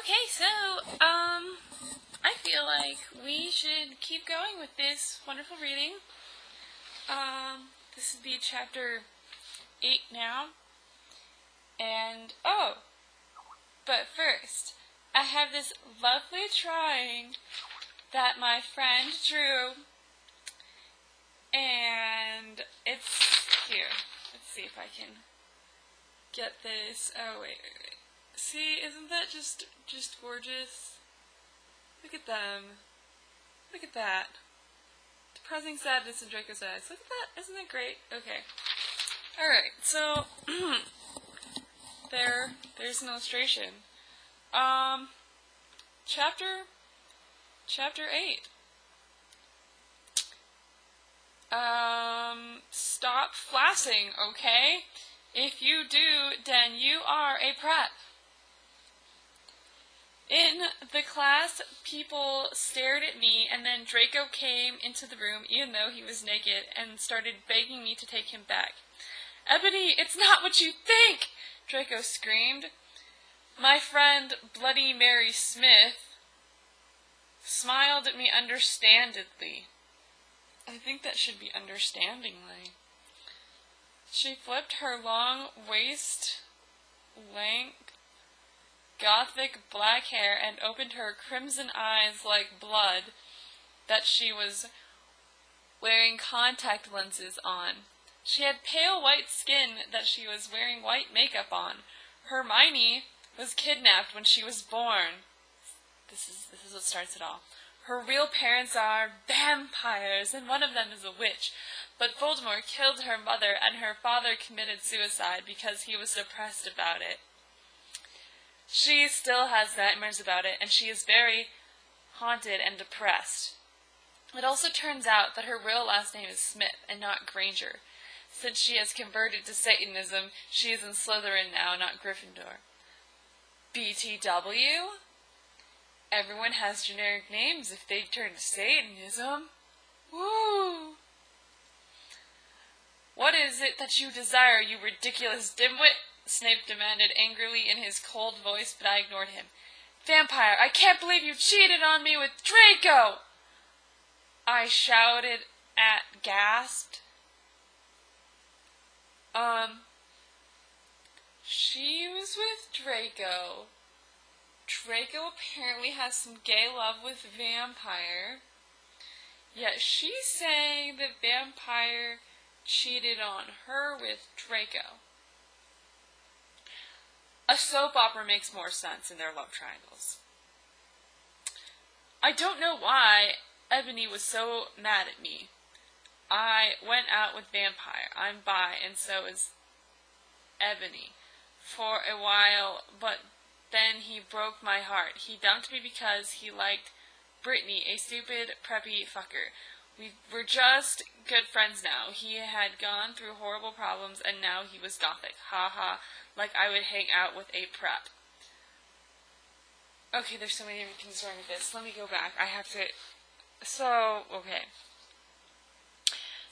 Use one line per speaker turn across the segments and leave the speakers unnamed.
Okay, so, I feel like we should keep going with this wonderful reading. This would be chapter 8 now. And, but first, I have this lovely drawing that my friend drew. And it's here. Let's see if I can get this. Oh, wait. See, isn't that just gorgeous? Look at them. Look at that. Depressing sadness in Draco's eyes. Look at that. Isn't that great? Okay. Alright, so there's an illustration. Chapter 8. Stop flassing, okay? If you do, then you are a prep. In the class, people stared at me, and then Draco came into the room, even though he was naked, and started begging me to take him back. "Ebony, it's not what you think!" Draco screamed. My friend, Bloody Mary Smith, smiled at me understandingly. I think that should be understandingly. She flipped her long waist-length gothic black hair and opened her crimson eyes like blood that she was wearing contact lenses on. She had pale white skin that she was wearing white makeup on. Hermione was kidnapped when she was born. This is what starts it all. Her real parents are vampires, and one of them is a witch. But Voldemort killed her mother, and her father committed suicide because he was depressed about it. She still has nightmares about it, and she is very haunted and depressed. It also turns out that her real last name is Smith and not Granger. Since she has converted to Satanism, she is in Slytherin now, not Gryffindor. BTW? Everyone has generic names if they turn to Satanism. Woo! "What is it that you desire, you ridiculous dimwit?" Snape demanded angrily in his cold voice, but I ignored him. "Vampire, I can't believe you cheated on me with Draco!" I shouted gasped. She was with Draco. Draco apparently has some gay love with Vampire. Yet she's saying that Vampire cheated on her with Draco. A soap opera makes more sense in their love triangles. I don't know why Ebony was so mad at me. I went out with Vampire. I'm bi, and so is Ebony. For a while, but then he broke my heart. He dumped me because he liked Brittany, a stupid, preppy fucker. We're just good friends now. He had gone through horrible problems, and now he was gothic. Ha ha. Like I would hang out with a prep. Okay, there's so many things wrong with this. Let me go back. I have to... okay.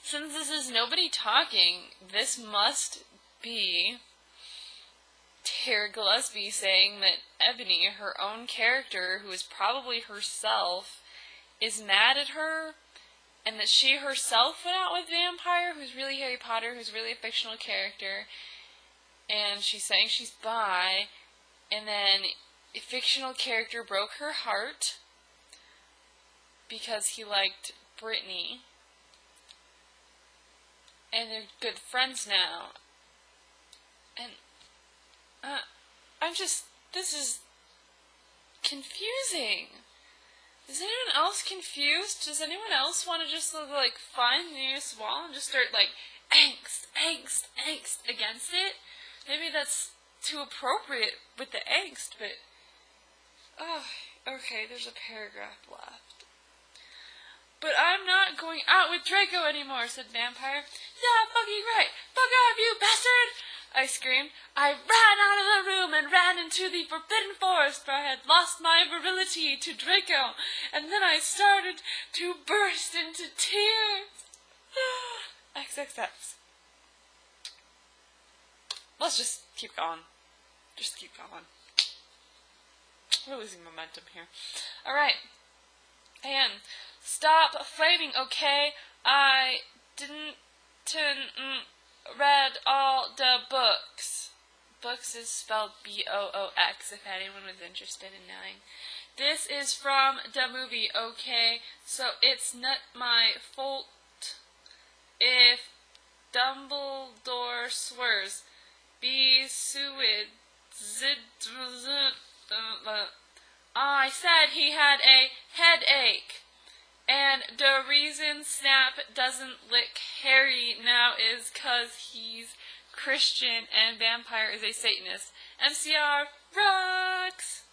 Since this is nobody talking, this must be Tara Gillespie saying that Ebony, her own character, who is probably herself, is mad at her, and that she herself went out with Vampire, who's really Harry Potter, who's really a fictional character, and she's saying she's bi, and then a fictional character broke her heart because he liked Brittany, and they're good friends now, and this is confusing. Is anyone else confused? Does anyone else want to just, find the nearest wall and just start, angst against it? Maybe that's too appropriate with the angst, but... okay, there's a paragraph left. "But I'm not going out with Draco anymore," said Vampire. "Yeah, fucking right! Fuck off, you bastard!" I screamed. I ran out of the room and ran into the forbidden forest where I had lost my virility to Draco, and then I started to burst into tears. XXX. Let's just keep going. Just keep going. We're losing momentum here. Alright. And stop flaming, okay? I didn't read all the books. Books is spelled B-O-O-X, if anyone was interested in knowing. This is from the movie, okay? So it's not my fault if Dumbledore swears. Be sued. I said he had a headache. And the reason Snap doesn't lick Harry now is 'cause he's Christian and Vampire is a Satanist. MCR rocks!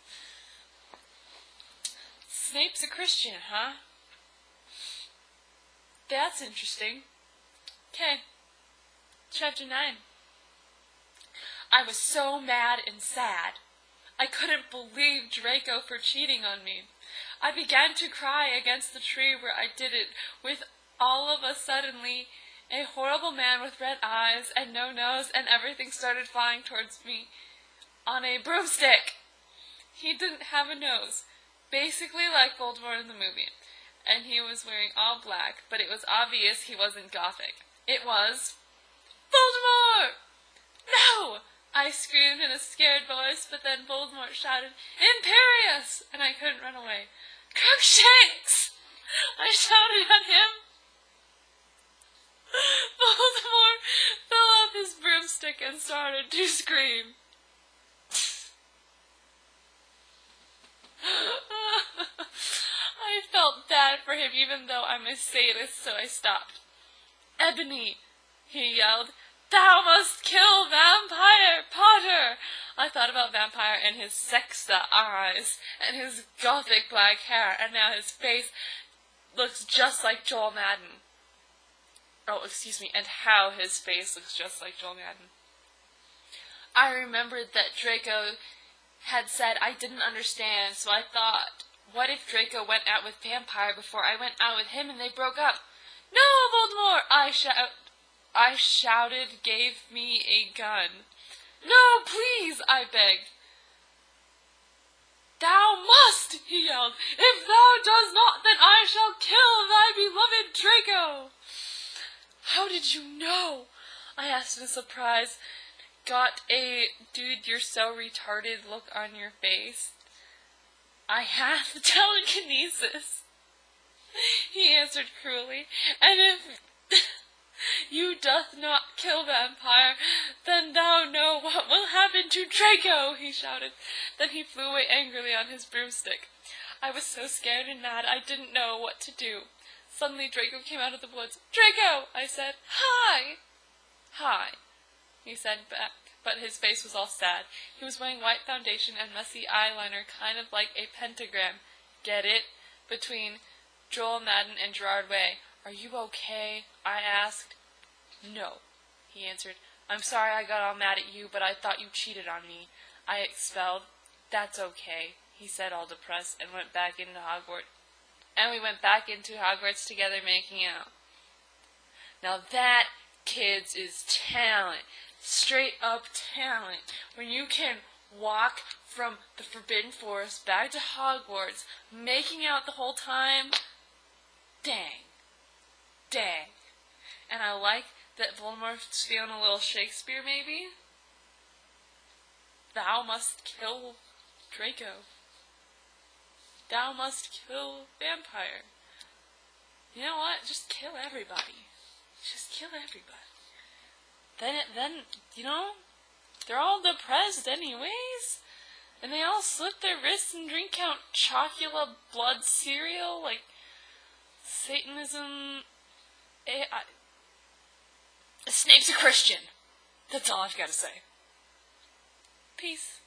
Snape's a Christian, huh? That's interesting. Okay. Chapter 9. I was so mad and sad. I couldn't believe Draco for cheating on me. I began to cry against the tree where I did it, with all of a suddenly a horrible man with red eyes and no nose and everything started flying towards me on a broomstick. He didn't have a nose, basically like Voldemort in the movie, and he was wearing all black, but it was obvious he wasn't gothic. It was Voldemort! No! I screamed in a scared voice, but then Voldemort shouted, Imperious! And I couldn't run away. Crookshanks! I shouted at him. Voldemort fell off his broomstick and started to scream. I felt bad for him even though I'm a sadist, so I stopped. Ebony, he yelled. Thou must kill Vampire Potter! I thought about Vampire and his sexa eyes, and his gothic black hair, and now his face looks just like Joel Madden. Oh, excuse me, and how his face looks just like Joel Madden. I remembered that Draco had said I didn't understand, so I thought, what if Draco went out with Vampire before I went out with him and they broke up? No, Voldemort! I shouted, gave me a gun. No, please, I begged. Thou must, he yelled. If thou does not, then I shall kill thy beloved Draco. How did you know? I asked in surprise. Got a dude, you're so retarded look on your face. I have telekinesis, he answered cruelly, and if you doth not kill Vampire, then thou know what will happen to Draco, he shouted. Then he flew away angrily on his broomstick. I was so scared and mad I didn't know what to do. Suddenly Draco came out of the woods. Draco, I said. Hi! Hi, he said back, but his face was all sad. He was wearing white foundation and messy eyeliner, kind of like a pentagram. Get it? Between Joel Madden and Gerard Way. Are you okay? I asked. No, he answered. I'm sorry I got all mad at you, but I thought you cheated on me. I expelled. That's okay, he said all depressed, and went back into Hogwarts. And we went back into Hogwarts together making out. Now that, kids, is talent. Straight up talent. When you can walk from the Forbidden Forest back to Hogwarts, making out the whole time, dang. Dang. And I like that Voldemort's feeling a little Shakespeare, maybe? Thou must kill Draco. Thou must kill Vampire. You know what? Just kill everybody. Just kill everybody. Then, you know, they're all depressed anyways. And they all slit their wrists and drink out Chocula blood cereal, like Satanism. Snape's a Christian. That's all I've got to say. Peace.